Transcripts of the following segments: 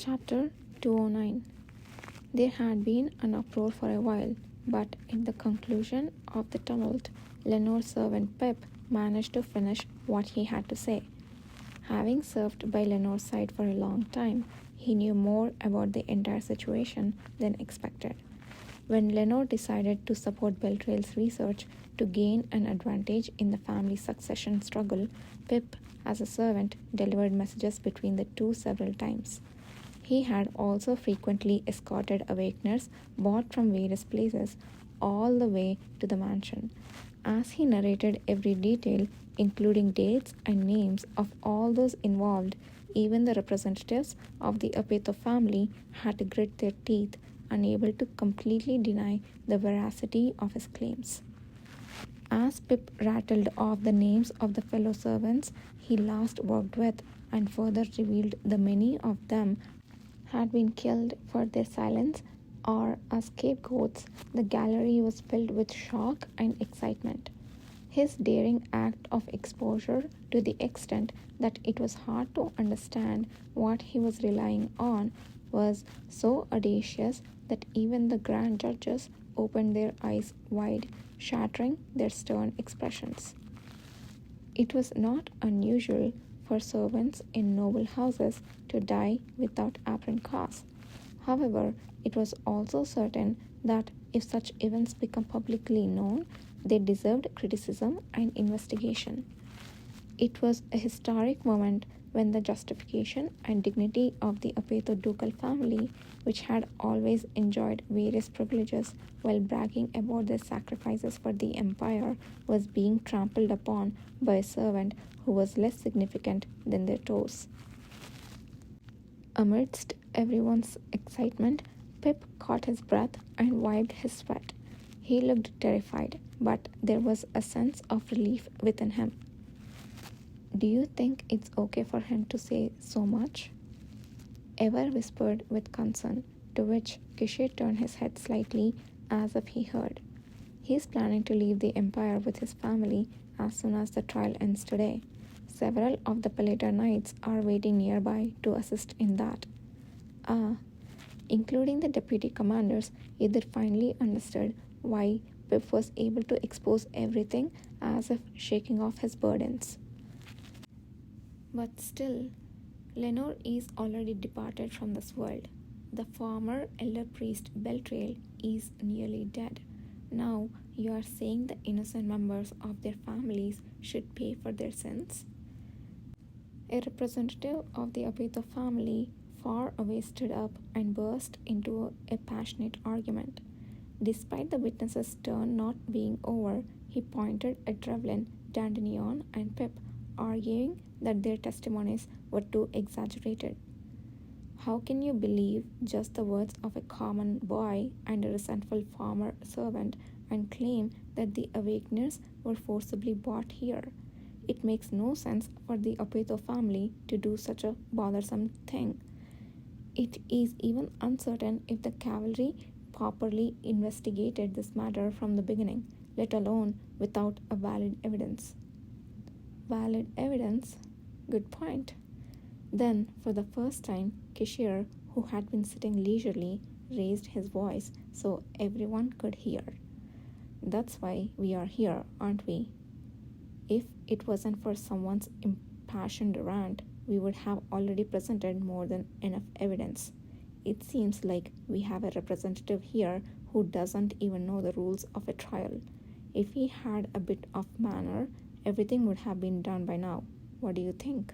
Chapter 209. There had been an uproar for a while, but at the conclusion of the tumult, Lenore's servant Pip managed to finish what he had to say. Having served by Lenore's side for a long time, he knew more about the entire situation than expected. When Lenore decided to support Beltrail's research to gain an advantage in the family succession struggle, Pip, as a servant, delivered messages between the two several times. He had also frequently escorted awakeners bought from various places all the way to the mansion. As he narrated every detail, including dates and names of all those involved, even the representatives of the Apeto family had to grit their teeth, unable to completely deny the veracity of his claims. As Pip rattled off the names of the fellow servants he last worked with and further revealed the many of them had been killed for their silence or as scapegoats, the gallery was filled with shock and excitement. His daring act of exposure to the extent that it was hard to understand what he was relying on was so audacious that even the grand judges opened their eyes wide, shattering their stern expressions. It was not unusual for servants in noble houses to die without apparent cause. However, it was also certain that if such events become publicly known, they deserved criticism and investigation. It was a historic moment when the justification and dignity of the Apeto ducal family, which had always enjoyed various privileges while bragging about their sacrifices for the empire, was being trampled upon by a servant who was less significant than their toes. Amidst everyone's excitement, Pip caught his breath and wiped his sweat. He looked terrified, but there was a sense of relief within him. "Do you think it's okay for him to say so much?" Ever whispered with concern, to which Kishir turned his head slightly as if he heard. "He's planning to leave the empire with his family as soon as the trial ends today. Several of the Palater knights are waiting nearby to assist in that." Ah, including the deputy commanders, either finally understood why Pip was able to expose everything as if shaking off his burdens. But still, Lenore is already departed from this world. The former elder priest Beltrail is nearly dead. Now you are saying the innocent members of their families should pay for their sins? A representative of the Apeto family far away stood up and burst into a passionate argument. Despite the witnesses' turn not being over, he pointed at Drevlin, Dandelion, and Pip, arguing that their testimonies were too exaggerated. "How can you believe just the words of a common boy and a resentful former servant and claim that the awakeners were forcibly brought here? It makes no sense for the Apeto family to do such a bothersome thing. It is even uncertain if the cavalry properly investigated this matter from the beginning, let alone without a valid evidence." Valid evidence? Good point. Then, for the first time, Kishir, who had been sitting leisurely, raised his voice so everyone could hear. "That's why we are here, aren't we? If it wasn't for someone's impassioned rant, we would have already presented more than enough evidence. It seems like we have a representative here who doesn't even know the rules of a trial. If he had a bit of manner, everything would have been done by now. What do you think?"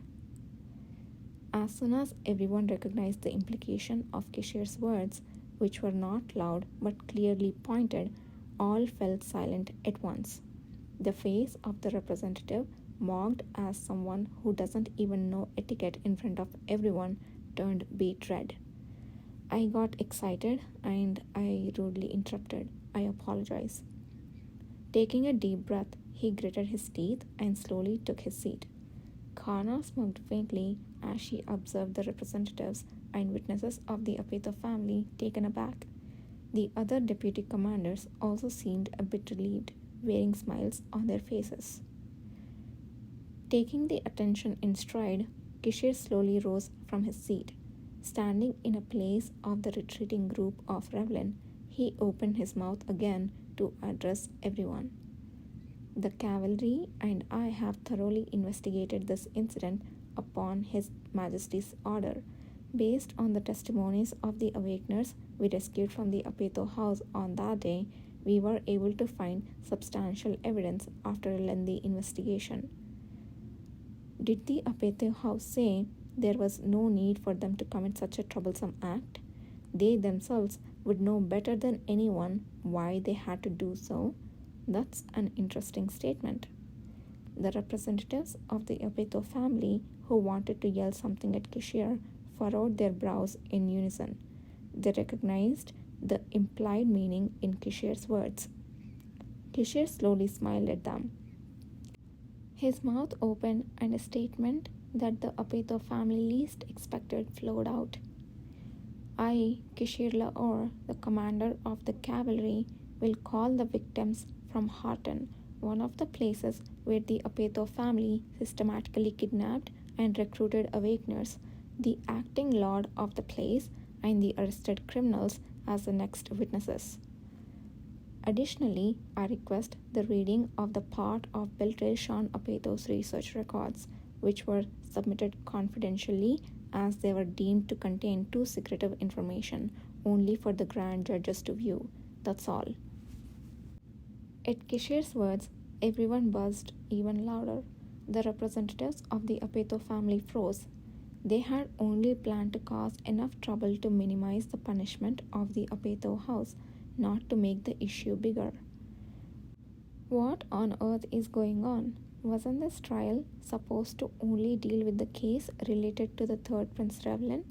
As soon as everyone recognized the implication of Kishir's words, which were not loud but clearly pointed, all fell silent at once. The face of the representative, mocked as someone who doesn't even know etiquette in front of everyone, turned beet red. "I got excited and I rudely interrupted. I apologize." Taking a deep breath, he gritted his teeth and slowly took his seat. Karna smoked faintly as she observed the representatives and witnesses of the Apeto family taken aback. The other deputy commanders also seemed a bit relieved, wearing smiles on their faces. Taking the attention in stride, Kishir slowly rose from his seat. Standing in a place of the retreating group of Revlin, he opened his mouth again to address everyone. The cavalry and I have thoroughly investigated this incident upon His Majesty's order. Based on the testimonies of the awakeners we rescued from the Apeto house on that day, we were able to find substantial evidence after a lengthy investigation. Did the Apeto house say there was no need for them to commit such a troublesome act? They themselves would know better than anyone why they had to do so. That's an interesting statement. The representatives of the Apeto family who wanted to yell something at Kishir furrowed their brows in unison. They recognized the implied meaning in Kishir's words. Kishir slowly smiled at them. His mouth opened and a statement that the Apeto family least expected flowed out. I, Kishir Laor, the commander of the cavalry, will call the victims from Horton, one of the places where the Apeto family systematically kidnapped and recruited awakeners, the acting lord of the place, and the arrested criminals as the next witnesses. Additionally, I request the reading of the part of Beltran Apeto's research records, which were submitted confidentially as they were deemed to contain too secretive information only for the grand judges to view. That's all. At Kishir's words, everyone buzzed even louder. The representatives of the Apeto family froze. They had only planned to cause enough trouble to minimize the punishment of the Apeto house, not to make the issue bigger. What on earth is going on? Wasn't this trial supposed to only deal with the case related to the third Prince Revlin?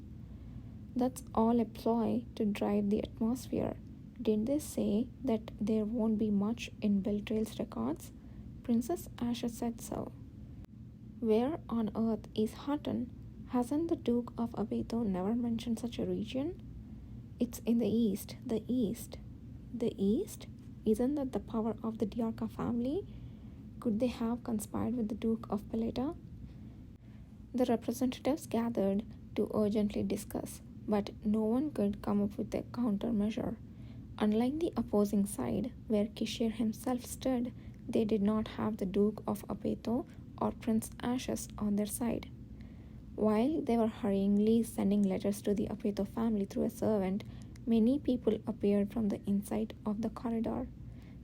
That's all a ploy to drive the atmosphere. Didn't they say that there won't be much in Beltrail's records? Princess Asha said so. Where on earth is Hutton? Hasn't the Duke of Apeto never mentioned such a region? It's in the east. The east? The east? Isn't that the power of the Diarca family? Could they have conspired with the Duke of Paleta? The representatives gathered to urgently discuss, but no one could come up with a countermeasure. Unlike the opposing side, where Kishir himself stood, they did not have the Duke of Apeto or Prince Ashes on their side. While they were hurriedly sending letters to the Apeto family through a servant, many people appeared from the inside of the corridor.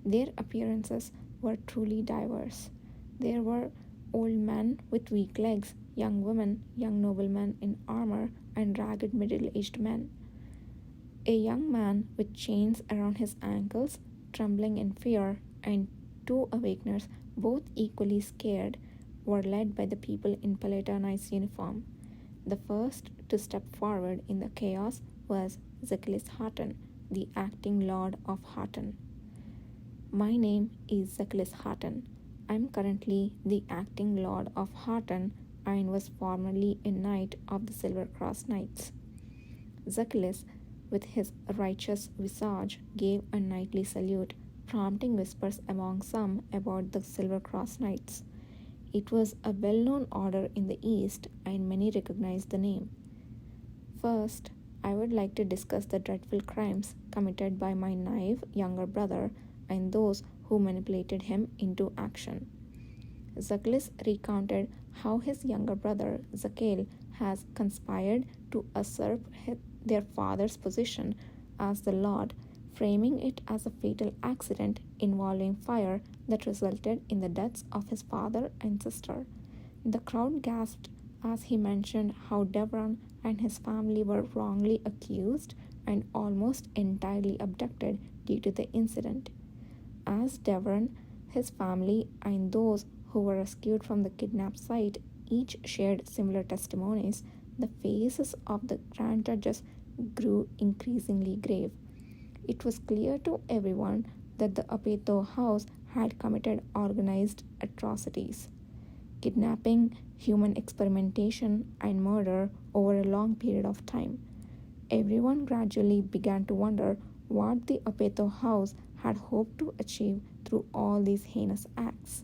Their appearances were truly diverse. There were old men with weak legs, young women, young noblemen in armor, and ragged middle-aged men. A young man with chains around his ankles, trembling in fear, and two awakeners, both equally scared, were led by the people in Paleta Knight's uniform. The first to step forward in the chaos was Zakilis Hutton, the acting lord of Hutton. My name is Zakilis Hutton. I'm currently the acting lord of Hutton and was formerly a knight of the Silver Cross Knights. Zakilis, with his righteous visage, gave a knightly salute, prompting whispers among some about the Silver Cross Knights. It was a well-known order in the East, and many recognized the name. First, I would like to discuss the dreadful crimes committed by my naive younger brother and those who manipulated him into action. Zakilis recounted how his younger brother, Zakil, has conspired to usurp their father's position as the Lord, framing it as a fatal accident involving fire that resulted in the deaths of his father and sister. The crowd gasped as he mentioned how Devran and his family were wrongly accused and almost entirely abducted due to the incident. As Devran, his family, and those who were rescued from the kidnap site each shared similar testimonies, the faces of the grand judges grew increasingly grave. It was clear to everyone that the Apeto house had committed organized atrocities, kidnapping, human experimentation, and murder over a long period of time. Everyone gradually began to wonder what the Apeto house had hoped to achieve through all these heinous acts.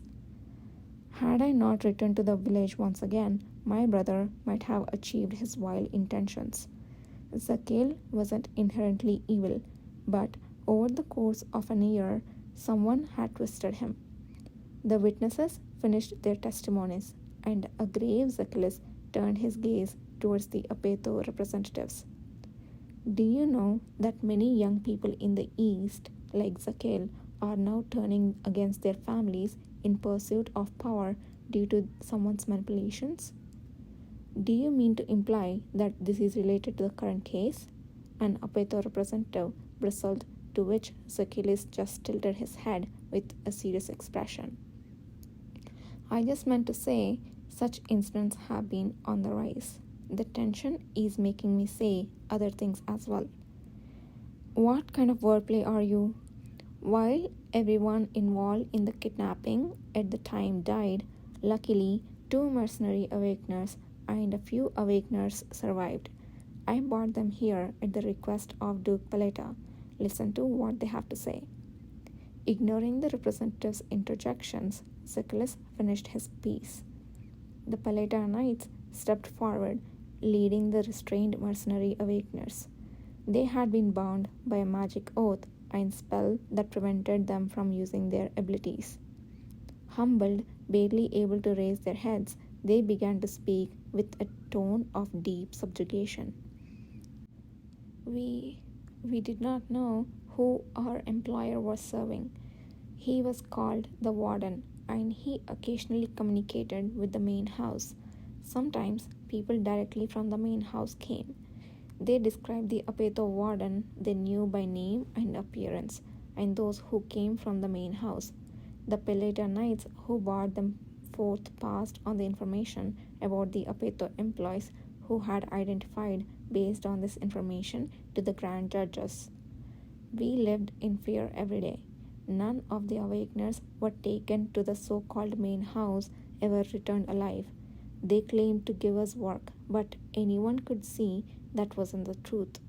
Had I not returned to the village once again, my brother might have achieved his vile intentions. Zakil wasn't inherently evil, but over the course of an year, someone had twisted him. The witnesses finished their testimonies, and a grave Zakilus turned his gaze towards the Apeto representatives. Do you know that many young people in the East, like Zakil, are now turning against their families in pursuit of power due to someone's manipulations? Do you mean to imply that this is related to the current case? An Apeto representative bristled, to which Zakilis just tilted his head with a serious expression. I just meant to say such incidents have been on the rise. The tension is making me say other things as well. What kind of wordplay are you? While everyone involved in the kidnapping at the time died, luckily 2 mercenary awakeners and a few awakeners survived. I brought them here at the request of Duke Paleta. Listen to what they have to say. Ignoring the representative's interjections, Zacharias finished his piece. The Paleta Knights stepped forward, leading the restrained mercenary awakeners. They had been bound by a magic oath and spell that prevented them from using their abilities. Humbled, barely able to raise their heads, they began to speak with a tone of deep subjugation. We did not know who our employer was serving. He was called the warden, and he occasionally communicated with the main house. Sometimes people directly from the main house came. They described the Apeto warden they knew by name and appearance, and those who came from the main house. The Peleta Knights who brought them forth passed on the information about the Apeto employees who had identified based on this information to the grand judges. We lived in fear every day. None of the awakeners were taken to the so-called main house ever returned alive. They claimed to give us work, but anyone could see that wasn't the truth.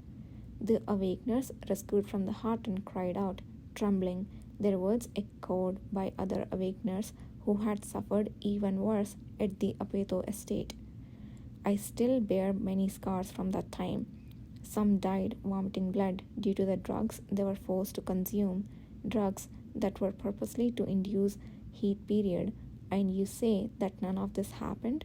The awakeners rescued from the Hartan cried out, trembling, their words echoed by other awakeners who had suffered even worse at the Apeto estate. I still bear many scars from that time. Some died vomiting blood due to the drugs they were forced to consume, drugs that were purposely to induce heat period, and you say that none of this happened?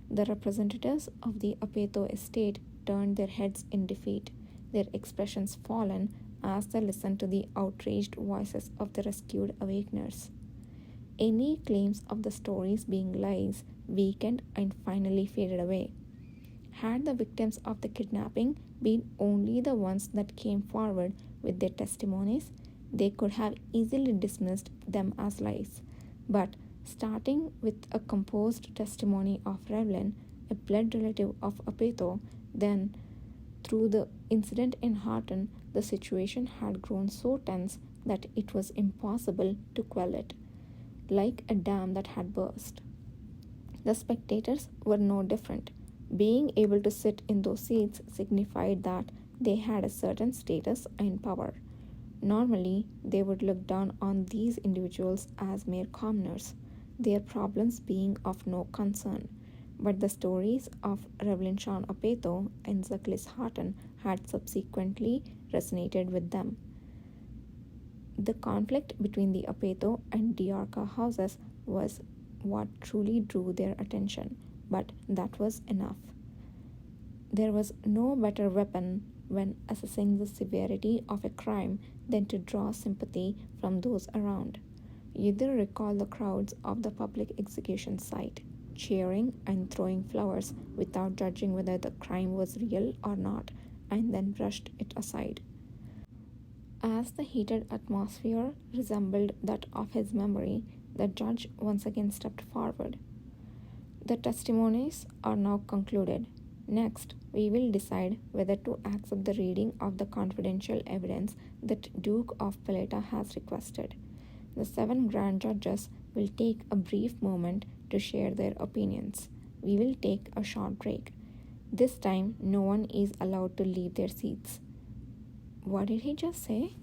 The representatives of the Apeto estate turned their heads in defeat, their expressions fallen as they listened to the outraged voices of the rescued awakeners. Any claims of the stories being lies weakened and finally faded away. Had the victims of the kidnapping been only the ones that came forward with their testimonies, they could have easily dismissed them as lies. But starting with a composed testimony of Revlin, a blood relative of Apeto, then through the incident in Harton, the situation had grown so tense that it was impossible to quell it, like a dam that had burst. The spectators were no different. Being able to sit in those seats signified that they had a certain status and power. Normally, they would look down on these individuals as mere commoners, their problems being of no concern. But the stories of Revlin Sean Apeto and Zaklis Harton had subsequently resonated with them. The conflict between the Apeto and Diarca houses was what truly drew their attention, but that was enough. There was no better weapon when assessing the severity of a crime than to draw sympathy from those around. You do recall the crowds of the public execution site, cheering and throwing flowers without judging whether the crime was real or not, and then brushed it aside. As the heated atmosphere resembled that of his memory, the judge once again stepped forward. The testimonies are now concluded. Next, we will decide whether to accept the reading of the confidential evidence that Duke of Paleta has requested. The 7 grand judges will take a brief moment to share their opinions. We will take a short break. This time, no one is allowed to leave their seats. What did he just say?